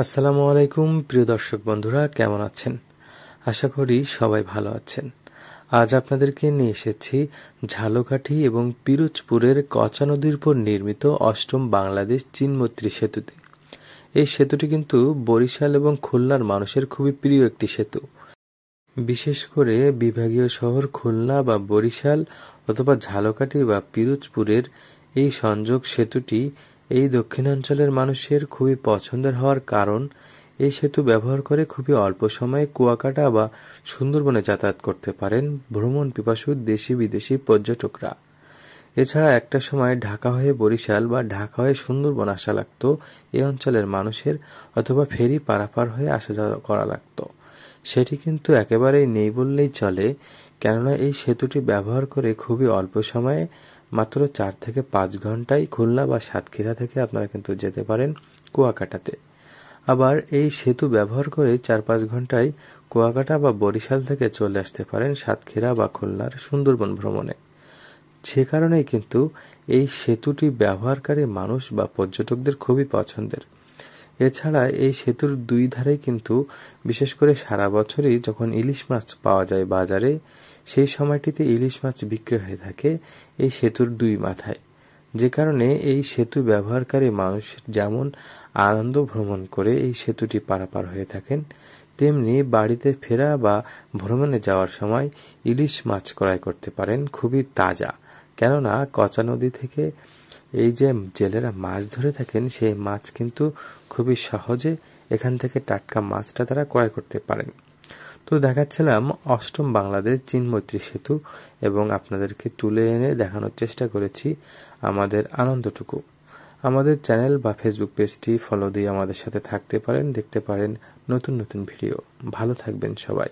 আসসালামু আলাইকুম প্রিয় দর্শক বন্ধুরা, কেমন আছেন? আশা করি সবাই ভালো আছেন। আজ আপনাদেরকে নিয়ে এসেছি ঝালকাঠি এবং পিরোজপুরের কচা নদীর উপর নির্মিত অষ্টম বাংলাদেশ চীন মৈত্রী সেতুতে। এই সেতুটি কিন্তু বরিশাল এবং খুলনার মানুষের খুবই প্রিয় একটি সেতু। বিশেষ করে বিভাগীয় শহর খুলনা বা বরিশাল অথবা ঝালকাঠি বা পিরোজপুরের এই সংযোগ সেতুটি এই দক্ষিণাঞ্চলের মানুষের খুবই পছন্দের হওয়ার কারণ এই সেতু ব্যবহার করে খুবই অল্প সময়ে কুয়াকাটা বা সুন্দরবনে যাতায়াত করতে পারেন ভ্রমণ পিপাসু দেশি বিদেশি পর্যটকরা। এছাড়া একটা সময় ঢাকা হয়ে বরিশাল বা ঢাকা হয়ে সুন্দরবন আসা লাগতো এই অঞ্চলের মানুষের, অথবা ফেরি পারাপার হয়ে আসা যাওয়া করা লাগতো। সেটি কিন্তু একেবারেই নেই বললেই চলে, কেননা এই সেতুটি ব্যবহার করে খুবই অল্প সময়ে মাত্র 4 থেকে 5 ঘন্টায় খুলনা বা সাতক্ষীরা থেকে আপনারা কিন্তু যেতে পারেন কুয়াকাটাতে। আবার এই সেতু ব্যবহার করে 4-5 ঘন্টায় কুয়াকাটা বা বরিশাল থেকে চলে আসতে পারেন সাতক্ষীরা বা খুলনার সুন্দরবন ভ্রমণে। সে কারণেই কিন্তু এই সেতুটি ব্যবহারকারী মানুষ বা পর্যটকদের খুবই পছন্দের। এছাড়া এই সেতুর দুই ধারেই কিন্তু বিশেষ করে সারা বছরই যখন ইলিশ মাছ পাওয়া যায় বাজারে, সেই সময়টিতে ইলিশ মাছ বিক্রি হয়ে থাকে এই সেতুর দুই মাথায়। যে কারণে এই সেতু ব্যবহারকারী মানুষ যেমন আনন্দ ভ্রমণ করে এই সেতুটি পারাপার হয়ে থাকেন, তেমনি বাড়িতে ফেরা বা ভ্রমণে যাওয়ার সময় ইলিশ মাছ ক্রয় করতে পারেন খুবই তাজা। কেননা কচা নদী থেকে এই যে জেলেরা মাছ ধরে থাকেন, সেই মাছ কিন্তু খুবই সহজে এখান থেকে টাটকা মাছটা তারা ক্রয় করতে পারেন। তো দেখাচ্ছিলাম অষ্টম বাংলাদেশ চীন মৈত্রী সেতু, এবং আপনাদেরকে তুলে এনে দেখানোর চেষ্টা করেছি আমাদের আনন্দটুকু। আমাদের চ্যানেল বা ফেসবুক পেজটি ফলো দিয়ে আমাদের সাথে থাকতে পারেন, দেখতে পারেন নতুন নতুন ভিডিও। ভালো থাকবেন সবাই।